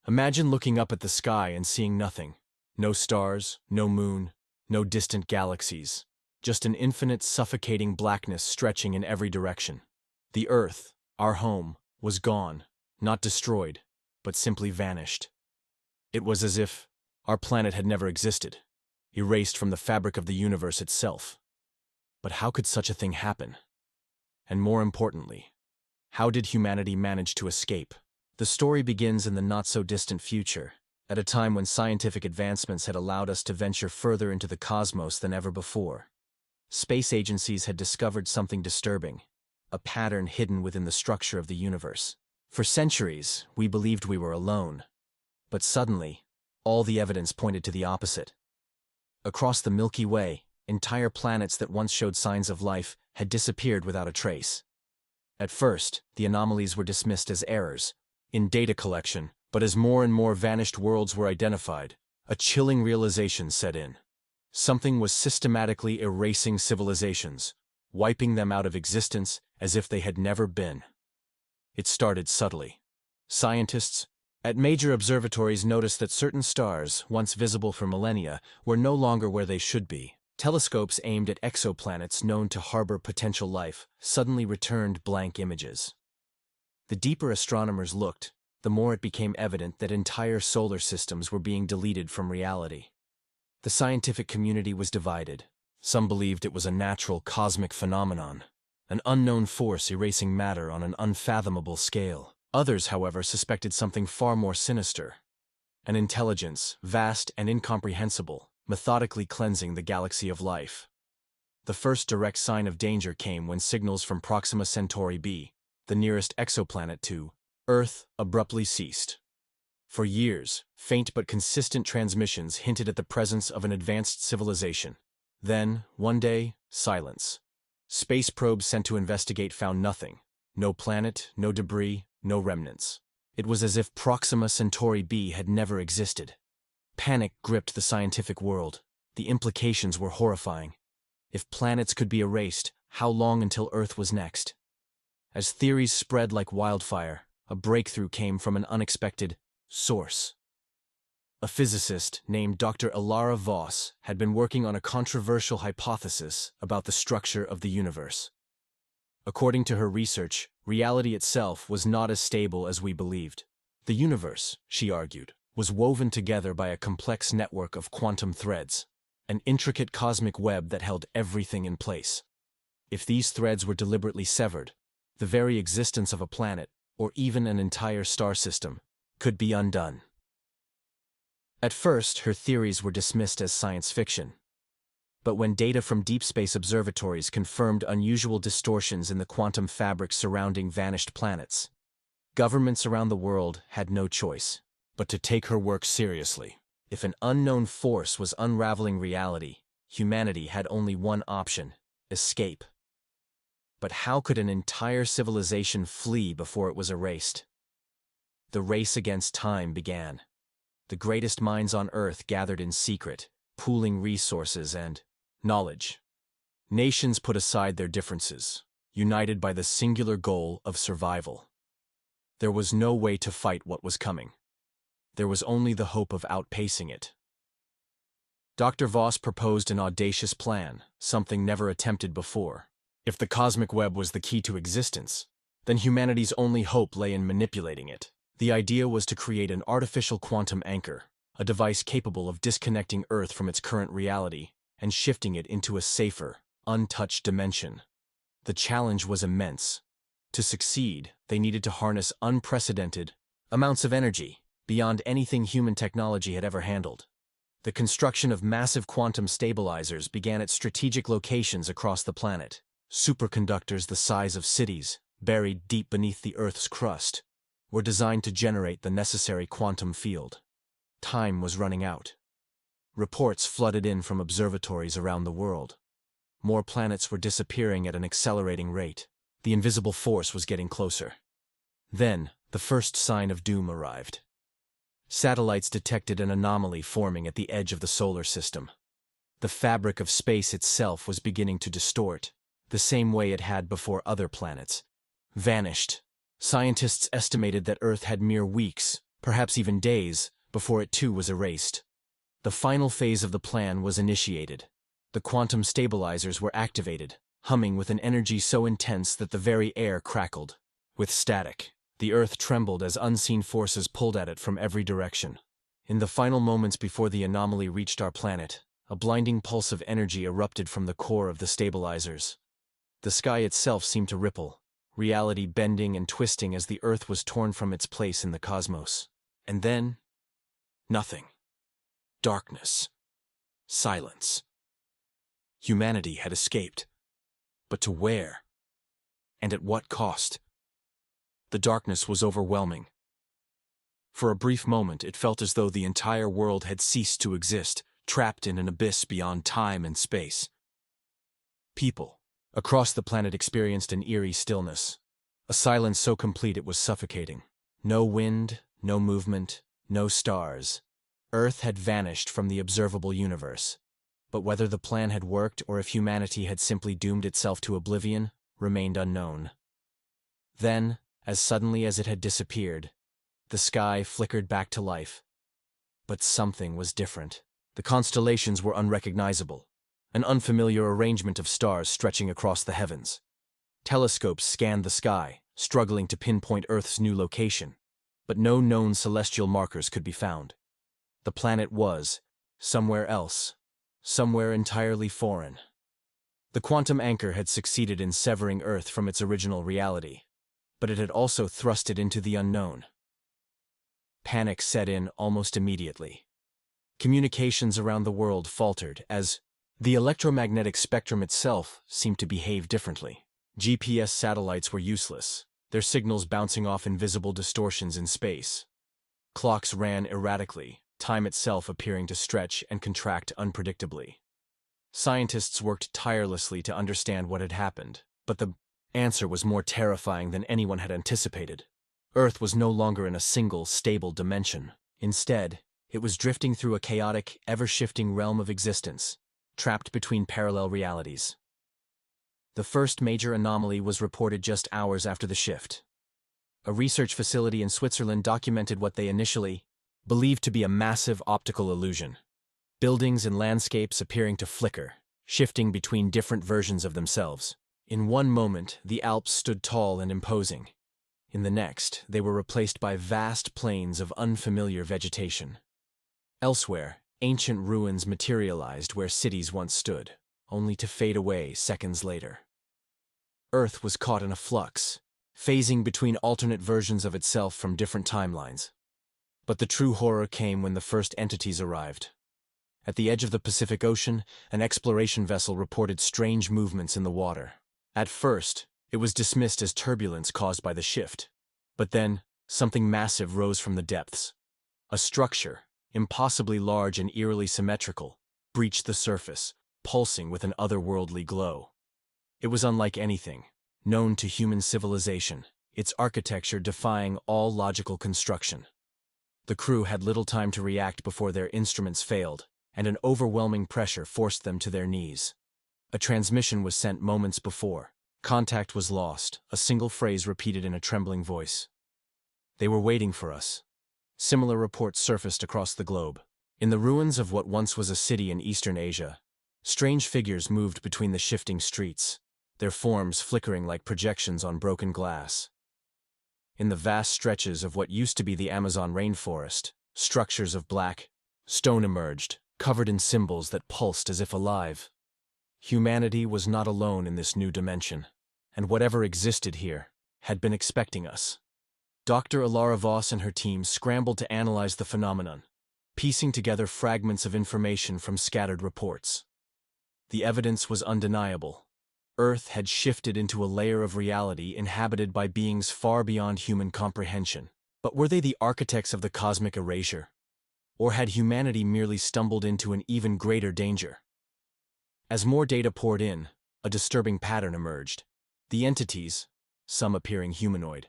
Imagine looking up at the sky and seeing nothing. No stars, no moon, no distant galaxies. Just an infinite, suffocating blackness stretching in every direction. The Earth, our home, was gone, not destroyed, but simply vanished. It was as if our planet had never existed, erased from the fabric of the universe itself. But how could such a thing happen? And more importantly, how did humanity manage to escape? The story begins in the not-so-distant future, at a time when scientific advancements had allowed us to venture further into the cosmos than ever before. Space agencies had discovered something disturbing, a pattern hidden within the structure of the universe. For centuries, we believed we were alone. But suddenly, all the evidence pointed to the opposite. Across the Milky Way, entire planets that once showed signs of life had disappeared without a trace. At first, the anomalies were dismissed as errors in data collection, but as more and more vanished worlds were identified, a chilling realization set in. Something was systematically erasing civilizations, wiping them out of existence as if they had never been. It started subtly. Scientists at major observatories noticed that certain stars, once visible for millennia, were no longer where they should be. Telescopes aimed at exoplanets known to harbor potential life suddenly returned blank images. The deeper astronomers looked, the more it became evident that entire solar systems were being deleted from reality. The scientific community was divided. Some believed it was a natural cosmic phenomenon, an unknown force erasing matter on an unfathomable scale. Others, however, suspected something far more sinister, an intelligence, vast and incomprehensible, methodically cleansing the galaxy of life. The first direct sign of danger came when signals from Proxima Centauri b, the nearest exoplanet to Earth, abruptly ceased. For years, faint but consistent transmissions hinted at the presence of an advanced civilization. Then, one day, silence. Space probes sent to investigate found nothing. No planet, no debris, no remnants. It was as if Proxima Centauri b had never existed. Panic gripped the scientific world. The implications were horrifying. If planets could be erased, how long until Earth was next? As theories spread like wildfire, a breakthrough came from an unexpected source. A physicist named Dr. Ilara Voss had been working on a controversial hypothesis about the structure of the universe. According to her research, reality itself was not as stable as we believed. The universe, she argued, was woven together by a complex network of quantum threads, an intricate cosmic web that held everything in place. If these threads were deliberately severed, the very existence of a planet, or even an entire star system, could be undone. At first, her theories were dismissed as science fiction. But when data from deep space observatories confirmed unusual distortions in the quantum fabric surrounding vanished planets, governments around the world had no choice but to take her work seriously. If an unknown force was unraveling reality, humanity had only one option: escape. But how could an entire civilization flee before it was erased? The race against time began. The greatest minds on Earth gathered in secret, pooling resources and knowledge. Nations put aside their differences, united by the singular goal of survival. There was no way to fight what was coming. There was only the hope of outpacing it. Dr. Voss proposed an audacious plan, something never attempted before. If the cosmic web was the key to existence, then humanity's only hope lay in manipulating it. The idea was to create an artificial quantum anchor, a device capable of disconnecting Earth from its current reality and shifting it into a safer, untouched dimension. The challenge was immense. To succeed, they needed to harness unprecedented amounts of energy, beyond anything human technology had ever handled. The construction of massive quantum stabilizers began at strategic locations across the planet. Superconductors the size of cities, buried deep beneath the Earth's crust, were designed to generate the necessary quantum field. Time was running out. Reports flooded in from observatories around the world. More planets were disappearing at an accelerating rate. The invisible force was getting closer. Then, the first sign of doom arrived. Satellites detected an anomaly forming at the edge of the solar system. The fabric of space itself was beginning to distort, the same way it had before other planets vanished. Scientists estimated that Earth had mere weeks, perhaps even days, before it too was erased. The final phase of the plan was initiated. The quantum stabilizers were activated, humming with an energy so intense that the very air crackled. With static, the Earth trembled as unseen forces pulled at it from every direction. In the final moments before the anomaly reached our planet, a blinding pulse of energy erupted from the core of the stabilizers. The sky itself seemed to ripple, reality bending and twisting as the Earth was torn from its place in the cosmos. And then, nothing. Darkness. Silence. Humanity had escaped. But to where? And at what cost? The darkness was overwhelming. For a brief moment, it felt as though the entire world had ceased to exist, trapped in an abyss beyond time and space. People across the planet experienced an eerie stillness, a silence so complete it was suffocating. No wind, no movement, no stars. Earth had vanished from the observable universe. But whether the plan had worked or if humanity had simply doomed itself to oblivion remained unknown. Then, as suddenly as it had disappeared, the sky flickered back to life. But something was different. The constellations were unrecognizable, an unfamiliar arrangement of stars stretching across the heavens. Telescopes scanned the sky, struggling to pinpoint Earth's new location, but no known celestial markers could be found. The planet was somewhere else, somewhere entirely foreign. The quantum anchor had succeeded in severing Earth from its original reality, but it had also thrust it into the unknown. Panic set in almost immediately. Communications around the world faltered as the electromagnetic spectrum itself seemed to behave differently. GPS satellites were useless, their signals bouncing off invisible distortions in space. Clocks ran erratically, time itself appearing to stretch and contract unpredictably. Scientists worked tirelessly to understand what had happened, but the answer was more terrifying than anyone had anticipated. Earth was no longer in a single, stable dimension. Instead, it was drifting through a chaotic, ever-shifting realm of existence, trapped between parallel realities. The first major anomaly was reported just hours after the shift. A research facility in Switzerland documented what they initially believed to be a massive optical illusion. Buildings and landscapes appearing to flicker, shifting between different versions of themselves. In one moment, the Alps stood tall and imposing. In the next, they were replaced by vast plains of unfamiliar vegetation. Elsewhere, ancient ruins materialized where cities once stood, only to fade away seconds later. Earth was caught in a flux, phasing between alternate versions of itself from different timelines. But the true horror came when the first entities arrived. At the edge of the Pacific Ocean, an exploration vessel reported strange movements in the water. At first, it was dismissed as turbulence caused by the shift. But then, something massive rose from the depths. A structure, impossibly large and eerily symmetrical, breached the surface, pulsing with an otherworldly glow. It was unlike anything known to human civilization, its architecture defying all logical construction. The crew had little time to react before their instruments failed, and an overwhelming pressure forced them to their knees. A transmission was sent moments before. Contact was lost, a single phrase repeated in a trembling voice. They were waiting for us. Similar reports surfaced across the globe. In the ruins of what once was a city in Eastern Asia, strange figures moved between the shifting streets, their forms flickering like projections on broken glass. In the vast stretches of what used to be the Amazon rainforest, structures of black stone emerged, covered in symbols that pulsed as if alive. Humanity was not alone in this new dimension, and whatever existed here had been expecting us. Dr. Alara Voss and her team scrambled to analyze the phenomenon, piecing together fragments of information from scattered reports. The evidence was undeniable. Earth had shifted into a layer of reality inhabited by beings far beyond human comprehension. But were they the architects of the cosmic erasure? Or had humanity merely stumbled into an even greater danger? As more data poured in, a disturbing pattern emerged. The entities, some appearing humanoid,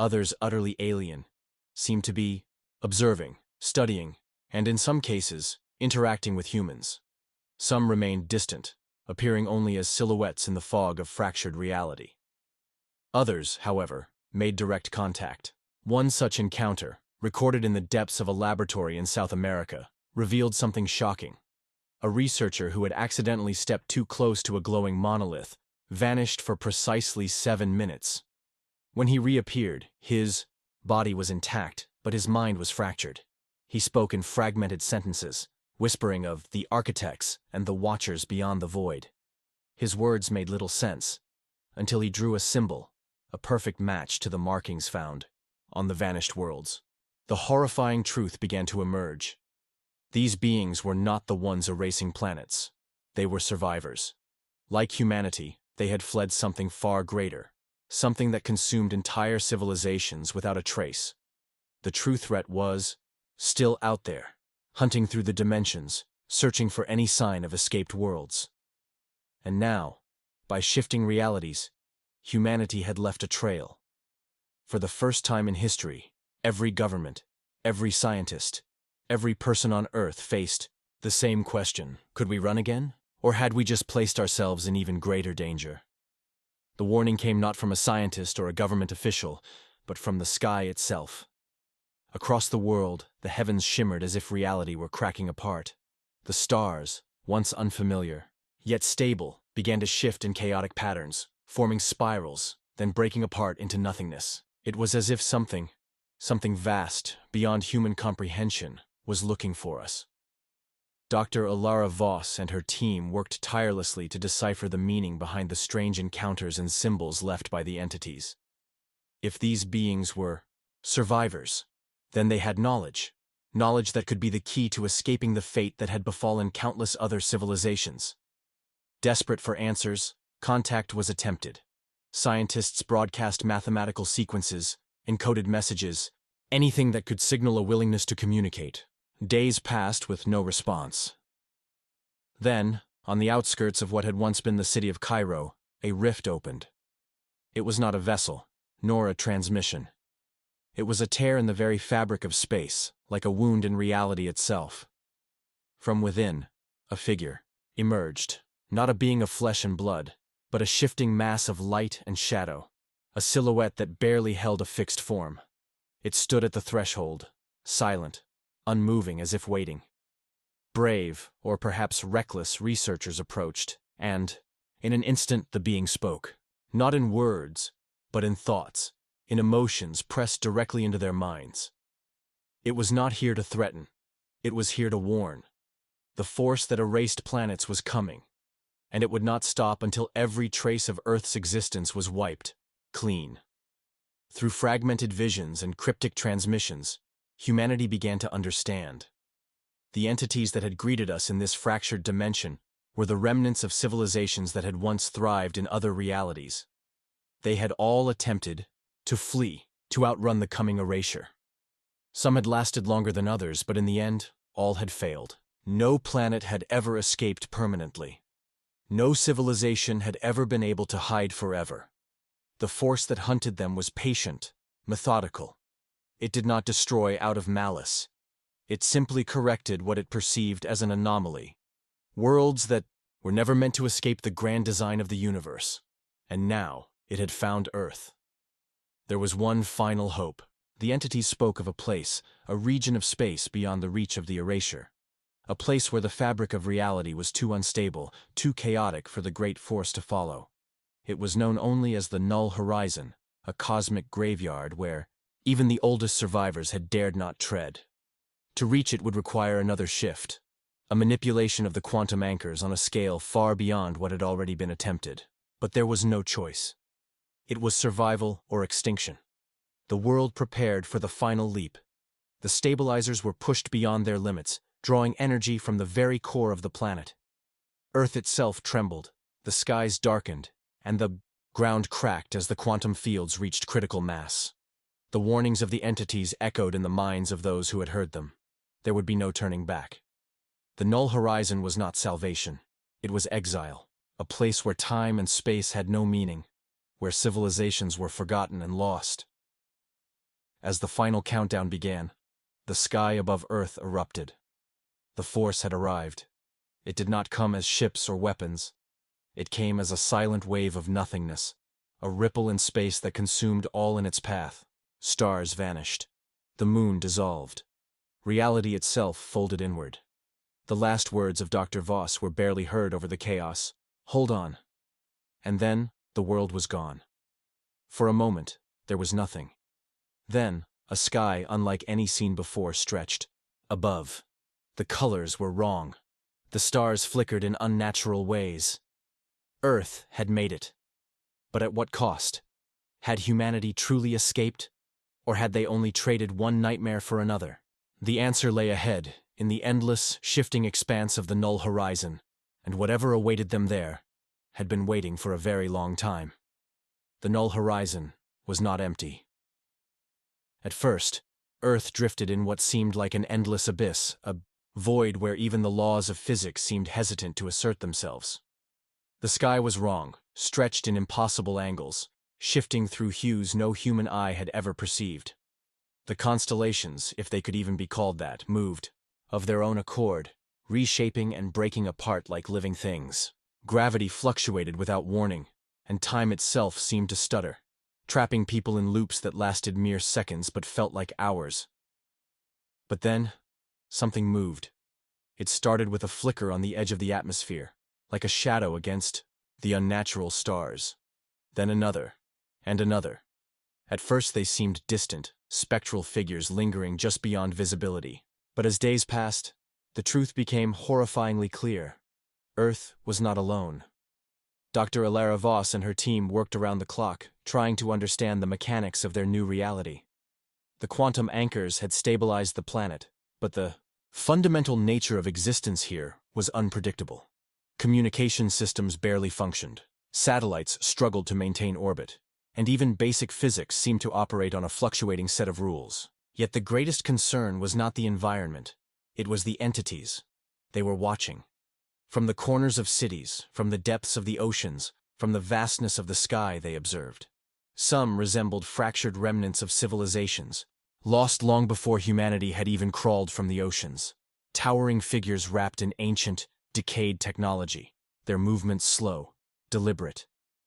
others utterly alien, seemed to be observing, studying, and in some cases, interacting with humans. Some remained distant, appearing only as silhouettes in the fog of fractured reality. Others, however, made direct contact. One such encounter, recorded in the depths of a laboratory in South America, revealed something shocking. A researcher who had accidentally stepped too close to a glowing monolith vanished for precisely 7 minutes. When he reappeared, his body was intact, but his mind was fractured. He spoke in fragmented sentences, whispering of the architects and the watchers beyond the void. His words made little sense, until he drew a symbol, a perfect match to the markings found on the vanished worlds. The horrifying truth began to emerge. These beings were not the ones erasing planets. They were survivors. Like humanity, they had fled something far greater, something that consumed entire civilizations without a trace. The true threat was still out there, hunting through the dimensions, searching for any sign of escaped worlds. And now, by shifting realities, humanity had left a trail. For the first time in history, every government, every scientist, every person on Earth faced the same question: could we run again? Or had we just placed ourselves in even greater danger? The warning came not from a scientist or a government official, but from the sky itself. Across the world, the heavens shimmered as if reality were cracking apart. The stars, once unfamiliar, yet stable, began to shift in chaotic patterns, forming spirals, then breaking apart into nothingness. It was as if something vast, beyond human comprehension, was looking for us. Dr. Alara Voss and her team worked tirelessly to decipher the meaning behind the strange encounters and symbols left by the entities. If these beings were survivors, then they had knowledge that could be the key to escaping the fate that had befallen countless other civilizations. Desperate for answers, contact was attempted. Scientists broadcast mathematical sequences, encoded messages, anything that could signal a willingness to communicate. Days passed with no response. Then, on the outskirts of what had once been the city of Cairo, a rift opened. It was not a vessel, nor a transmission. It was a tear in the very fabric of space, like a wound in reality itself. From within, a figure emerged, not a being of flesh and blood, but a shifting mass of light and shadow, a silhouette that barely held a fixed form. It stood at the threshold, silent, unmoving as if waiting. Brave, or perhaps reckless, researchers approached, and, in an instant, the being spoke. Not in words, but in thoughts, in emotions pressed directly into their minds. It was not here to threaten. It was here to warn. The force that erased planets was coming, and it would not stop until every trace of Earth's existence was wiped clean. Through fragmented visions and cryptic transmissions, humanity began to understand. The entities that had greeted us in this fractured dimension were the remnants of civilizations that had once thrived in other realities. They had all attempted to flee, to outrun the coming erasure. Some had lasted longer than others, but in the end, all had failed. No planet had ever escaped permanently. No civilization had ever been able to hide forever. The force that hunted them was patient, methodical. It did not destroy out of malice. It simply corrected what it perceived as an anomaly. Worlds that were never meant to escape the grand design of the universe. And now, it had found Earth. There was one final hope. The entities spoke of a place, a region of space beyond the reach of the erasure. A place where the fabric of reality was too unstable, too chaotic for the great force to follow. It was known only as the null horizon, a cosmic graveyard where even the oldest survivors had dared not tread. To reach it would require another shift, a manipulation of the quantum anchors on a scale far beyond what had already been attempted. But there was no choice. It was survival or extinction. The world prepared for the final leap. The stabilizers were pushed beyond their limits, drawing energy from the very core of the planet. Earth itself trembled, the skies darkened, and the ground cracked as the quantum fields reached critical mass. The warnings of the entities echoed in the minds of those who had heard them. There would be no turning back. The null horizon was not salvation. It was exile, a place where time and space had no meaning, where civilizations were forgotten and lost. As the final countdown began, the sky above Earth erupted. The force had arrived. It did not come as ships or weapons. It came as a silent wave of nothingness, a ripple in space that consumed all in its path. Stars vanished. The moon dissolved. Reality itself folded inward. The last words of Dr. Voss were barely heard over the chaos. "Hold on." And then, the world was gone. For a moment, there was nothing. Then, a sky unlike any seen before stretched. Above, the colors were wrong. The stars flickered in unnatural ways. Earth had made it. But at what cost? Had humanity truly escaped? Or had they only traded one nightmare for another? The answer lay ahead, in the endless, shifting expanse of the null horizon, and whatever awaited them there had been waiting for a very long time. The null horizon was not empty. At first, Earth drifted in what seemed like an endless abyss, a void where even the laws of physics seemed hesitant to assert themselves. The sky was wrong, stretched in impossible angles, shifting through hues no human eye had ever perceived. The constellations, if they could even be called that, moved, of their own accord, reshaping and breaking apart like living things. Gravity fluctuated without warning, and time itself seemed to stutter, trapping people in loops that lasted mere seconds but felt like hours. But then, something moved. It started with a flicker on the edge of the atmosphere, like a shadow against the unnatural stars. Then another, and another. At first they seemed distant, spectral figures lingering just beyond visibility. But as days passed, the truth became horrifyingly clear. Earth was not alone. Dr. Ilara Voss and her team worked around the clock, trying to understand the mechanics of their new reality. The quantum anchors had stabilized the planet, but the fundamental nature of existence here was unpredictable. Communication systems barely functioned. Satellites struggled to maintain orbit, and even basic physics seemed to operate on a fluctuating set of rules. Yet the greatest concern was not the environment. It was the entities. They were watching. From the corners of cities, from the depths of the oceans, from the vastness of the sky they observed. Some resembled fractured remnants of civilizations, lost long before humanity had even crawled from the oceans. Towering figures wrapped in ancient, decayed technology, their movements slow, deliberate,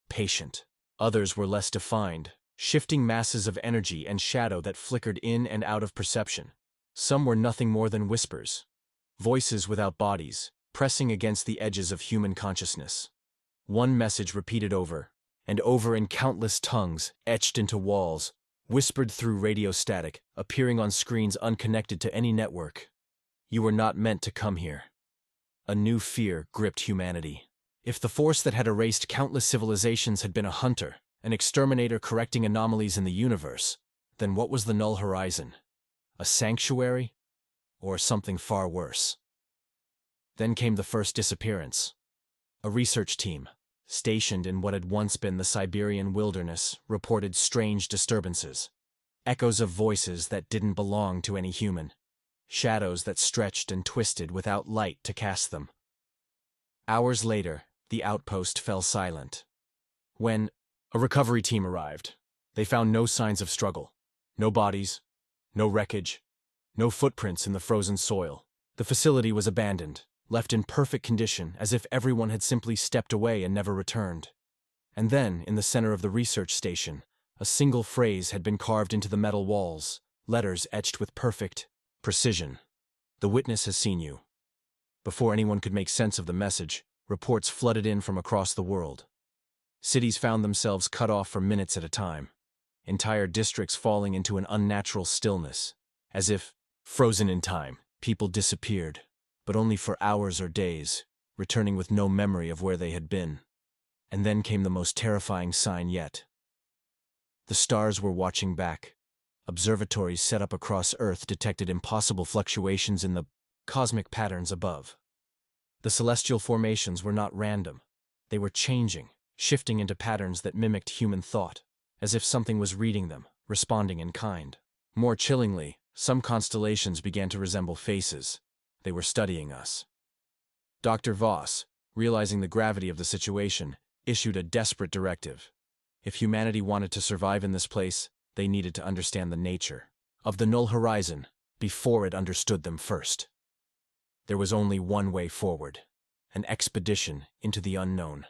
patient. Others were less defined, shifting masses of energy and shadow that flickered in and out of perception. Some were nothing more than whispers, voices without bodies, pressing against the edges of human consciousness. One message repeated over and over in countless tongues, etched into walls, whispered through radio static, appearing on screens unconnected to any network. You were not meant to come here. A new fear gripped humanity. If the force that had erased countless civilizations had been a hunter, an exterminator correcting anomalies in the universe, then what was the null horizon? A sanctuary? Or something far worse? Then came the first disappearance. A research team, stationed in what had once been the Siberian wilderness, reported strange disturbances. Echoes of voices that didn't belong to any human. Shadows that stretched and twisted without light to cast them. Hours later, the outpost fell silent. When a recovery team arrived, they found no signs of struggle. No bodies, no wreckage, no footprints in the frozen soil. The facility was abandoned, left in perfect condition as if everyone had simply stepped away and never returned. And then, in the center of the research station, a single phrase had been carved into the metal walls, letters etched with perfect precision. The witness has seen you. Before anyone could make sense of the message, reports flooded in from across the world. Cities found themselves cut off for minutes at a time, entire districts falling into an unnatural stillness. As if, frozen in time, people disappeared, but only for hours or days, returning with no memory of where they had been. And then came the most terrifying sign yet. The stars were watching back. Observatories set up across Earth detected impossible fluctuations in the cosmic patterns above. The celestial formations were not random. They were changing, shifting into patterns that mimicked human thought, as if something was reading them, responding in kind. More chillingly, some constellations began to resemble faces. They were studying us. Dr. Voss, realizing the gravity of the situation, issued a desperate directive. If humanity wanted to survive in this place, they needed to understand the nature of the null horizon before it understood them first. There was only one way forward, an expedition into the unknown.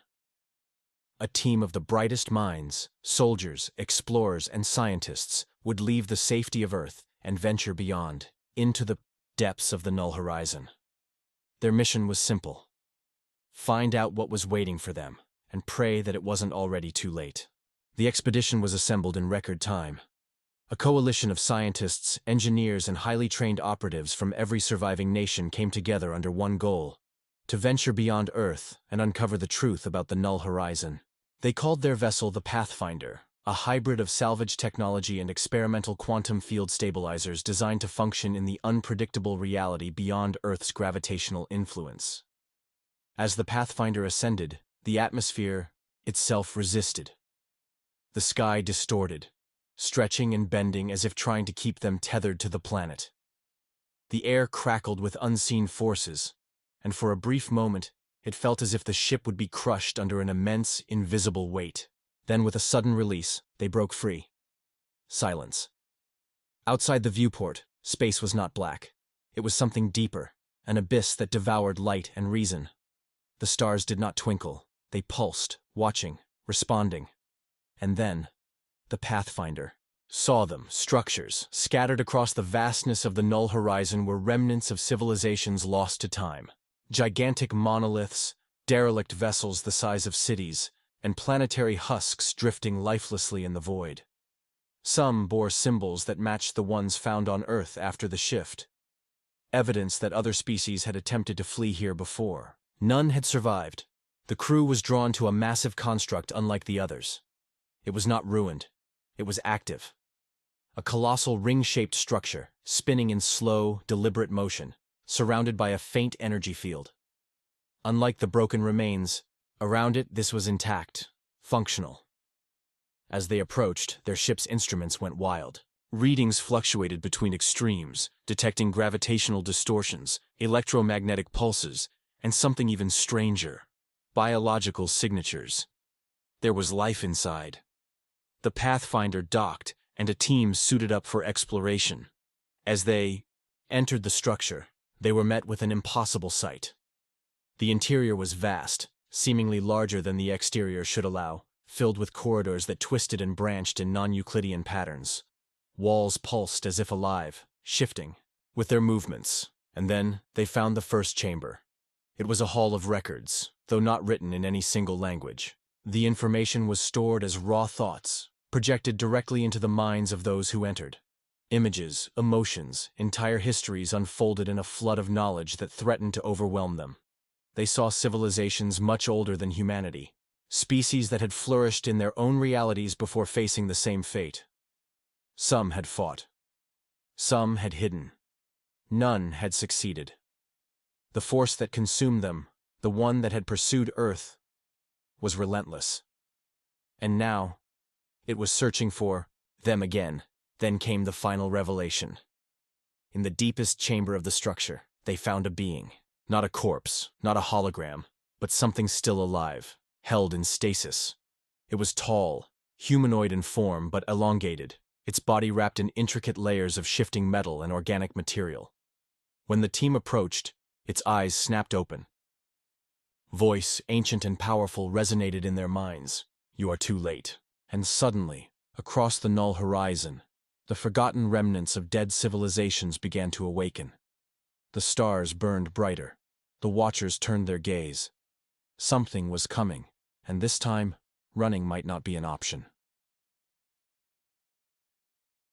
A team of the brightest minds, soldiers, explorers, and scientists would leave the safety of Earth and venture beyond, into the depths of the null horizon. Their mission was simple: find out what was waiting for them, and pray that it wasn't already too late. The expedition was assembled in record time. A coalition of scientists, engineers, and highly trained operatives from every surviving nation came together under one goal: to venture beyond Earth and uncover the truth about the null horizon. They called their vessel the Pathfinder, a hybrid of salvage technology and experimental quantum field stabilizers designed to function in the unpredictable reality beyond Earth's gravitational influence. As the Pathfinder ascended, the atmosphere itself resisted. The sky distorted, stretching and bending as if trying to keep them tethered to the planet. The air crackled with unseen forces, and for a brief moment, it felt as if the ship would be crushed under an immense, invisible weight. Then, with a sudden release, they broke free. Silence. Outside the viewport, space was not black. It was something deeper, an abyss that devoured light and reason. The stars did not twinkle. They pulsed, watching, responding. And then, the Pathfinder saw them. Structures scattered across the vastness of the null horizon were remnants of civilizations lost to time. Gigantic monoliths, derelict vessels the size of cities, and planetary husks drifting lifelessly in the void. Some bore symbols that matched the ones found on Earth after the shift, evidence that other species had attempted to flee here before. None had survived. The crew was drawn to a massive construct unlike the others. It was not ruined. It was active. A colossal ring-shaped structure, spinning in slow, deliberate motion, surrounded by a faint energy field. Unlike the broken remains, around it this was intact, functional. As they approached, their ship's instruments went wild. Readings fluctuated between extremes, detecting gravitational distortions, electromagnetic pulses, and something even stranger: biological signatures. There was life inside. The Pathfinder docked, and a team suited up for exploration. As they entered the structure, they were met with an impossible sight. The interior was vast, seemingly larger than the exterior should allow, filled with corridors that twisted and branched in non-Euclidean patterns. Walls pulsed as if alive, shifting with their movements, and then they found the first chamber. It was a hall of records, though not written in any single language. The information was stored as raw thoughts, projected directly into the minds of those who entered. Images, emotions, entire histories unfolded in a flood of knowledge that threatened to overwhelm them. They saw civilizations much older than humanity, species that had flourished in their own realities before facing the same fate. Some had fought. Some had hidden. None had succeeded. The force that consumed them, the one that had pursued Earth, was relentless. And now, it was searching for them again. Then came the final revelation. In the deepest chamber of the structure, they found a being. Not a corpse, not a hologram, but something still alive, held in stasis. It was tall, humanoid in form but elongated, its body wrapped in intricate layers of shifting metal and organic material. When the team approached, its eyes snapped open. Voice, ancient and powerful, resonated in their minds. "You are too late." And suddenly, across the null horizon, the forgotten remnants of dead civilizations began to awaken. The stars burned brighter. The watchers turned their gaze. Something was coming, and this time, running might not be an option.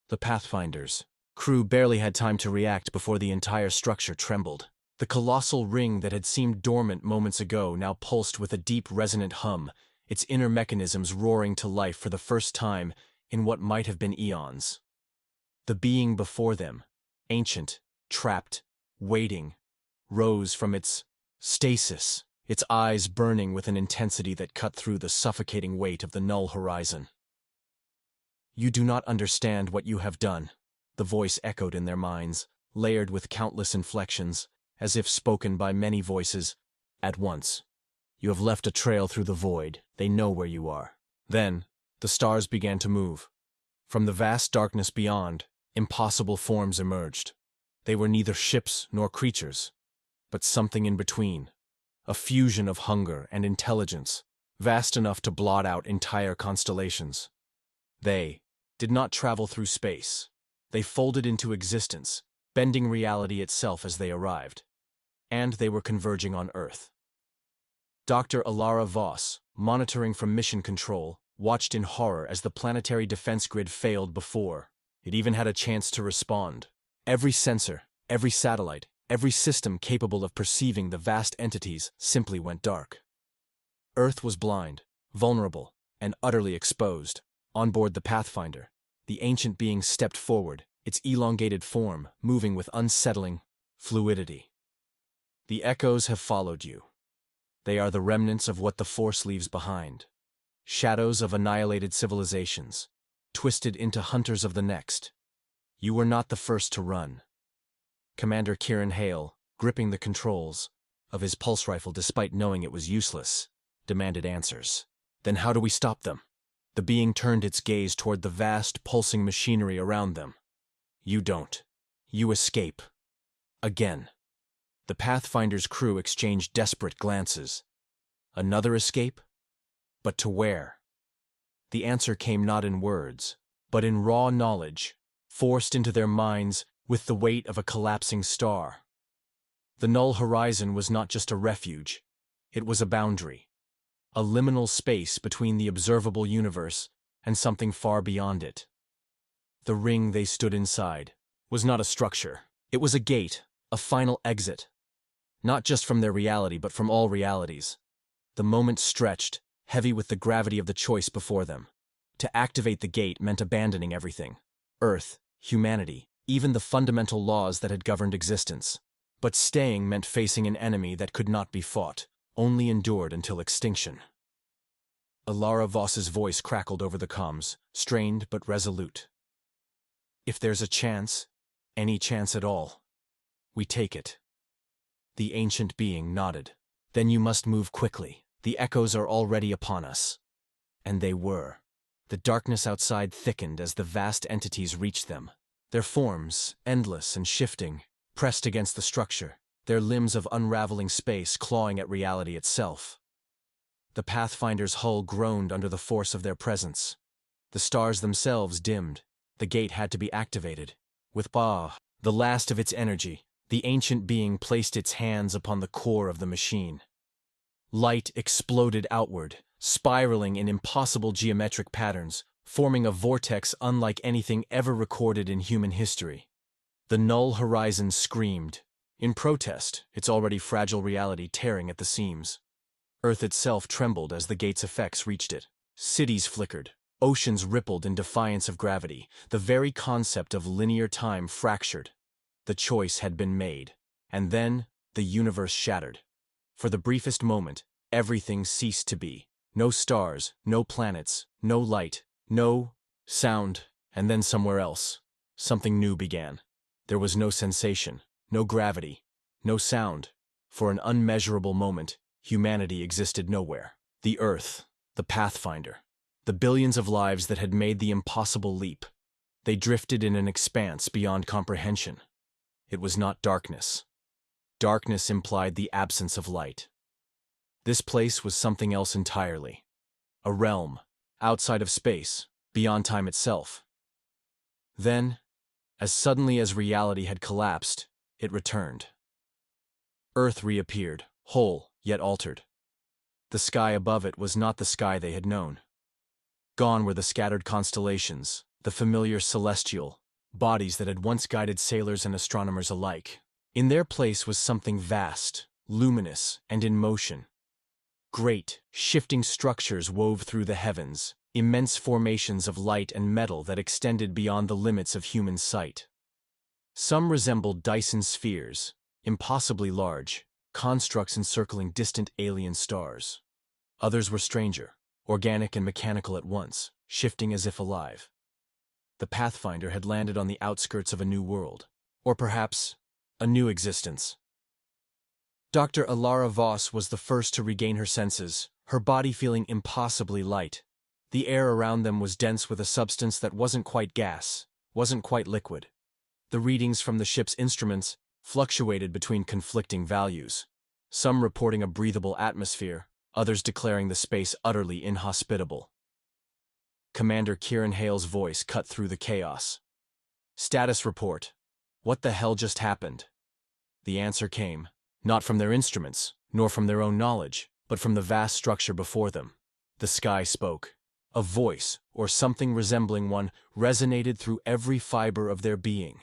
The Pathfinder's crew barely had time to react before the entire structure trembled. The colossal ring that had seemed dormant moments ago now pulsed with a deep, resonant hum, its inner mechanisms roaring to life for the first time in what might have been eons. The being before them, ancient, trapped, waiting, rose from its stasis, its eyes burning with an intensity that cut through the suffocating weight of the null horizon. "You do not understand what you have done," the voice echoed in their minds, layered with countless inflections, as if spoken by many voices at once. "You have left a trail through the void. They know where you are." Then, the stars began to move. From the vast darkness beyond, impossible forms emerged. They were neither ships nor creatures, but something in between, a fusion of hunger and intelligence, vast enough to blot out entire constellations. They did not travel through space. They folded into existence, bending reality itself as they arrived. And they were converging on Earth. Dr. Alara Voss, monitoring from mission control, watched in horror as the planetary defense grid failed before it even had a chance to respond. Every sensor, every satellite, every system capable of perceiving the vast entities simply went dark. Earth was blind, vulnerable, and utterly exposed. On board the Pathfinder, the ancient being stepped forward, its elongated form moving with unsettling fluidity. The echoes have followed you. They are the remnants of what the Force leaves behind. Shadows of annihilated civilizations, twisted into hunters of the next. You were not the first to run. Commander Kieran Hale, gripping the controls of his pulse rifle despite knowing it was useless, demanded answers. Then how do we stop them? The being turned its gaze toward the vast, pulsing machinery around them. You don't. You escape. Again. The Pathfinder's crew exchanged desperate glances. Another escape? But to where? The answer came not in words, but in raw knowledge, forced into their minds with the weight of a collapsing star. The null horizon was not just a refuge, it was a boundary. A liminal space between the observable universe and something far beyond it. The ring they stood inside was not a structure. It was a gate, a final exit. Not just from their reality, but from all realities. The moment stretched, heavy with the gravity of the choice before them. To activate the gate meant abandoning everything. Earth, humanity, even the fundamental laws that had governed existence. But staying meant facing an enemy that could not be fought, only endured until extinction. Alara Voss's voice crackled over the comms, strained but resolute. If there's a chance, any chance at all, we take it. The ancient being nodded. Then you must move quickly. The echoes are already upon us. And they were. The darkness outside thickened as the vast entities reached them. Their forms, endless and shifting, pressed against the structure, their limbs of unraveling space clawing at reality itself. The Pathfinder's hull groaned under the force of their presence. The stars themselves dimmed. The gate had to be activated. With the last of its energy, the ancient being placed its hands upon the core of the machine. Light exploded outward, spiraling in impossible geometric patterns, forming a vortex unlike anything ever recorded in human history. The null horizon screamed, in protest, its already fragile reality tearing at the seams. Earth itself trembled as the gate's effects reached it. Cities flickered, oceans rippled in defiance of gravity, the very concept of linear time fractured. The choice had been made, and then the universe shattered. For the briefest moment, everything ceased to be. No stars, no planets, no light, no sound, and then somewhere else, something new began. There was no sensation, no gravity, no sound. For an unmeasurable moment, humanity existed nowhere. The Earth, the Pathfinder, the billions of lives that had made the impossible leap. They drifted in an expanse beyond comprehension. It was not darkness. Darkness implied the absence of light. This place was something else entirely. A realm, outside of space, beyond time itself. Then, as suddenly as reality had collapsed, it returned. Earth reappeared, whole, yet altered. The sky above it was not the sky they had known. Gone were the scattered constellations, the familiar celestial bodies that had once guided sailors and astronomers alike. In their place was something vast, luminous, and in motion. Great, shifting structures wove through the heavens, immense formations of light and metal that extended beyond the limits of human sight. Some resembled Dyson spheres, impossibly large, constructs encircling distant alien stars. Others were stranger, organic and mechanical at once, shifting as if alive. The Pathfinder had landed on the outskirts of a new world, or perhaps a new existence. Dr. Alara Voss was the first to regain her senses, her body feeling impossibly light. The air around them was dense with a substance that wasn't quite gas, wasn't quite liquid. The readings from the ship's instruments fluctuated between conflicting values, some reporting a breathable atmosphere, others declaring the space utterly inhospitable. Commander Kieran Hale's voice cut through the chaos. Status report. What the hell just happened? The answer came, not from their instruments, nor from their own knowledge, but from the vast structure before them. The sky spoke. A voice, or something resembling one, resonated through every fiber of their being.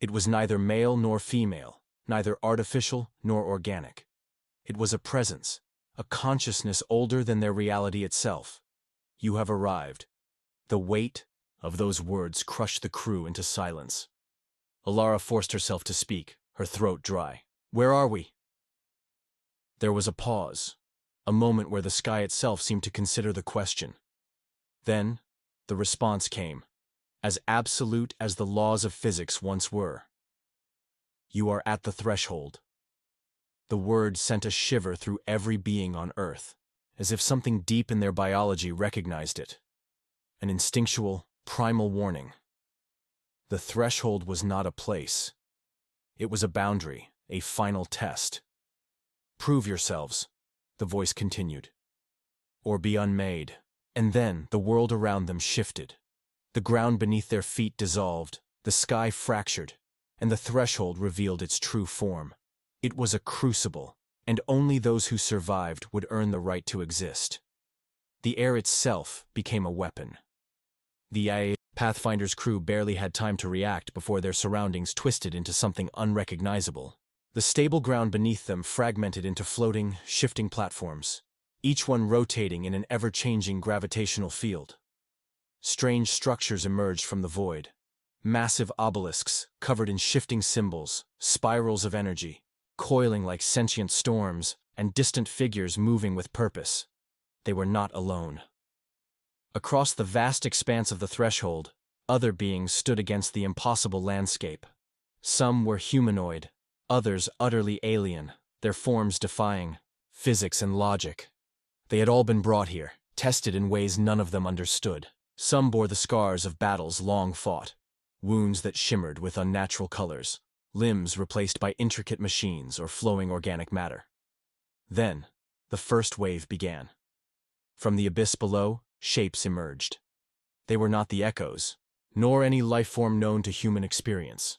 It was neither male nor female, neither artificial nor organic. It was a presence, a consciousness older than their reality itself. You have arrived. The weight of those words crushed the crew into silence. Alara forced herself to speak, her throat dry. Where are we? There was a pause, a moment where the sky itself seemed to consider the question. Then, the response came, as absolute as the laws of physics once were. You are at the threshold. The word sent a shiver through every being on Earth, as if something deep in their biology recognized it. An instinctual, primal warning. The threshold was not a place. It was a boundary, a final test. Prove yourselves, the voice continued, or be unmade. And then the world around them shifted. The ground beneath their feet dissolved, the sky fractured, and the threshold revealed its true form. It was a crucible, and only those who survived would earn the right to exist. The air itself became a weapon. The Pathfinder's crew barely had time to react before their surroundings twisted into something unrecognizable. The stable ground beneath them fragmented into floating, shifting platforms, each one rotating in an ever-changing gravitational field. Strange structures emerged from the void. Massive obelisks, covered in shifting symbols, spirals of energy, coiling like sentient storms, and distant figures moving with purpose. They were not alone. Across the vast expanse of the threshold, other beings stood against the impossible landscape. Some were humanoid, others utterly alien, their forms defying physics and logic. They had all been brought here, tested in ways none of them understood. Some bore the scars of battles long fought, wounds that shimmered with unnatural colors, limbs replaced by intricate machines or flowing organic matter. Then, the first wave began. From the abyss below, shapes emerged. They were not the echoes, nor any life form known to human experience.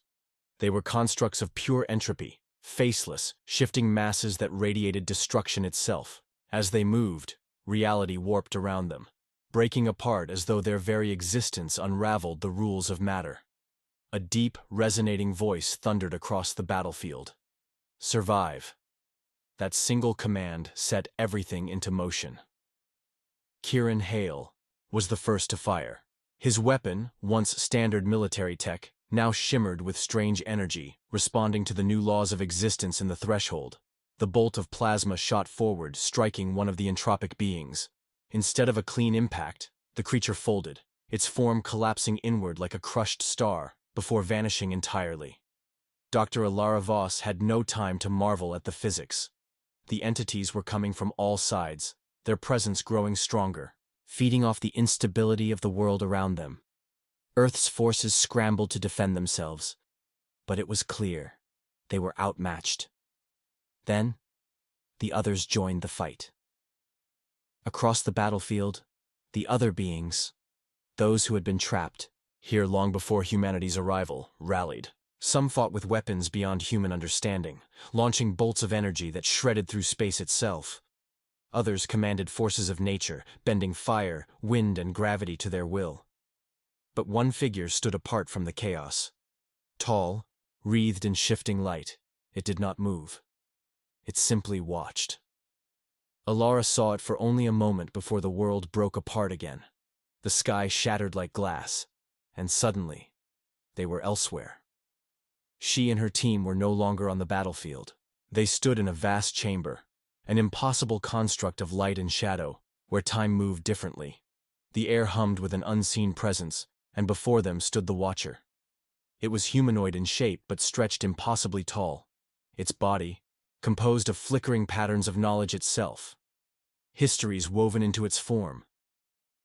They were constructs of pure entropy, faceless, shifting masses that radiated destruction itself. As they moved, reality warped around them, breaking apart as though their very existence unraveled the rules of matter. A deep, resonating voice thundered across the battlefield. Survive. That single command set everything into motion. Kieran Hale was the first to fire. His weapon, once standard military tech, now shimmered with strange energy, responding to the new laws of existence in the threshold. The bolt of plasma shot forward, striking one of the entropic beings. Instead of a clean impact, the creature folded, its form collapsing inward like a crushed star, before vanishing entirely. Dr. Alara Voss had no time to marvel at the physics. The entities were coming from all sides, their presence growing stronger, feeding off the instability of the world around them. Earth's forces scrambled to defend themselves, but it was clear they were outmatched. Then, the others joined the fight. Across the battlefield, the other beings, those who had been trapped here long before humanity's arrival, rallied. Some fought with weapons beyond human understanding, launching bolts of energy that shredded through space itself. Others commanded forces of nature, bending fire, wind, and gravity to their will. But one figure stood apart from the chaos. Tall, wreathed in shifting light, it did not move. It simply watched. Alara saw it for only a moment before the world broke apart again. The sky shattered like glass, and suddenly, they were elsewhere. She and her team were no longer on the battlefield. They stood in a vast chamber, an impossible construct of light and shadow, where time moved differently. The air hummed with an unseen presence, and before them stood the Watcher. It was humanoid in shape but stretched impossibly tall, its body composed of flickering patterns of knowledge itself, histories woven into its form,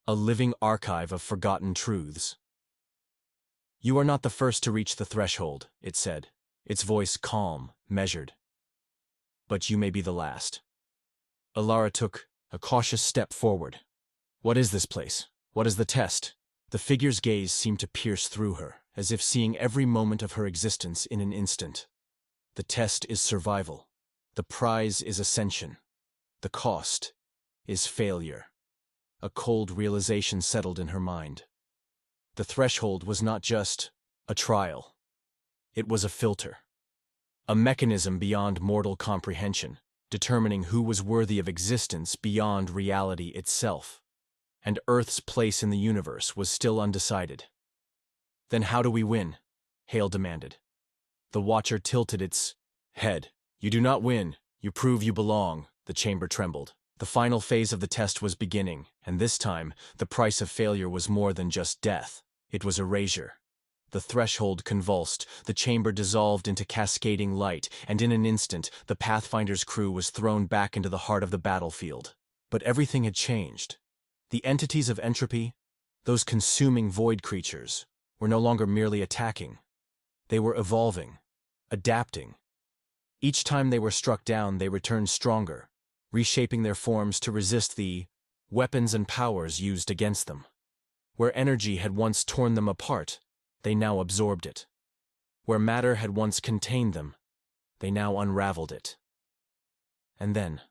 a living archive of forgotten truths. "You are not the first to reach the threshold," it said, its voice calm, measured. "But you may be the last." Alara took a cautious step forward. "What is this place? What is the test?" The figure's gaze seemed to pierce through her, as if seeing every moment of her existence in an instant. The test is survival. The prize is ascension. The cost is failure. A cold realization settled in her mind. The threshold was not just a trial. It was a filter. A mechanism beyond mortal comprehension, determining who was worthy of existence beyond reality itself. And Earth's place in the universe was still undecided. "Then how do we win?" Hale demanded. The Watcher tilted its head. "You do not win. You prove you belong." The chamber trembled. The final phase of the test was beginning, and this time, the price of failure was more than just death. It was erasure. The threshold convulsed, the chamber dissolved into cascading light, and in an instant, the Pathfinder's crew was thrown back into the heart of the battlefield. But everything had changed. The entities of entropy, those consuming void creatures, were no longer merely attacking. They were evolving, adapting. Each time they were struck down, they returned stronger, reshaping their forms to resist the weapons and powers used against them. Where energy had once torn them apart, they now absorbed it. Where matter had once contained them, they now unraveled it. And then,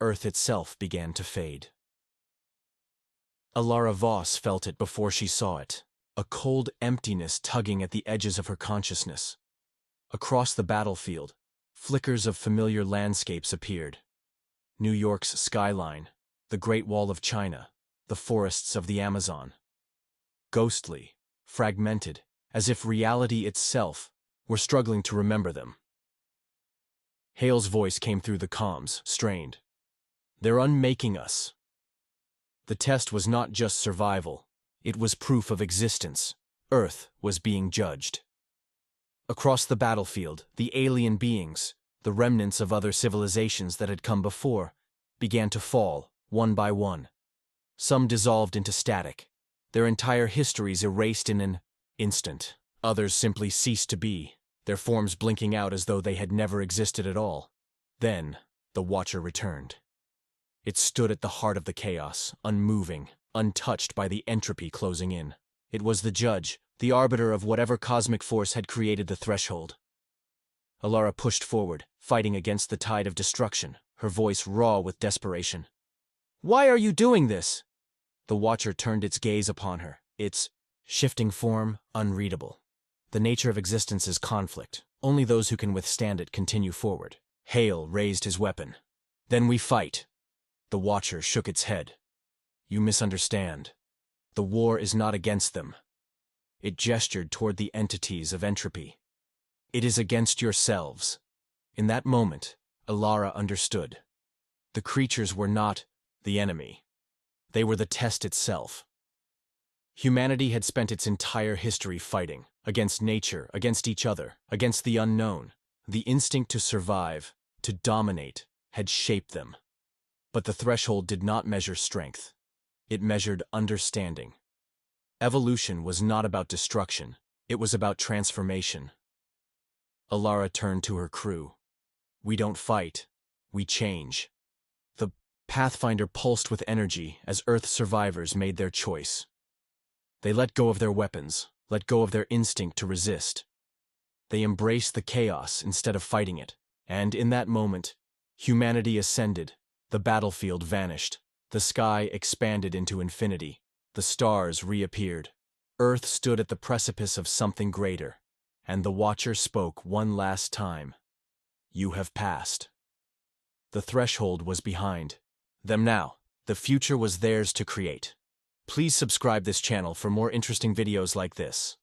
Earth itself began to fade. Alara Voss felt it before she saw it, a cold emptiness tugging at the edges of her consciousness. Across the battlefield, flickers of familiar landscapes appeared. New York's skyline, the Great Wall of China, the forests of the Amazon. Ghostly, fragmented, as if reality itself were struggling to remember them. Hale's voice came through the comms, strained. "They're unmaking us." The test was not just survival, it was proof of existence. Earth was being judged. Across the battlefield, the alien beings, the remnants of other civilizations that had come before, began to fall, one by one. Some dissolved into static, their entire histories erased in an instant. Others simply ceased to be, their forms blinking out as though they had never existed at all. Then, the Watcher returned. It stood at the heart of the chaos, unmoving, untouched by the entropy closing in. It was the judge, the arbiter of whatever cosmic force had created the threshold. Alara pushed forward, fighting against the tide of destruction, her voice raw with desperation. "Why are you doing this?" The Watcher turned its gaze upon her, its shifting form unreadable. The nature of existence is conflict. Only those who can withstand it continue forward. Hale raised his weapon. "Then we fight." The Watcher shook its head. "You misunderstand. The war is not against them." It gestured toward the entities of entropy. "It is against yourselves." In that moment, Alara understood. The creatures were not the enemy. They were the test itself. Humanity had spent its entire history fighting, against nature, against each other, against the unknown. The instinct to survive, to dominate, had shaped them. But the threshold did not measure strength. It measured understanding. Evolution was not about destruction, it was about transformation. Alara turned to her crew. "We don't fight, we change." The Pathfinder pulsed with energy as Earth survivors made their choice. They let go of their weapons, let go of their instinct to resist. They embraced the chaos instead of fighting it, and in that moment, humanity ascended, the battlefield vanished, the sky expanded into infinity, the stars reappeared. Earth stood at the precipice of something greater, and the Watcher spoke one last time. "You have passed." The threshold was behind them now. The future was theirs to create. Please subscribe this channel for more interesting videos like this.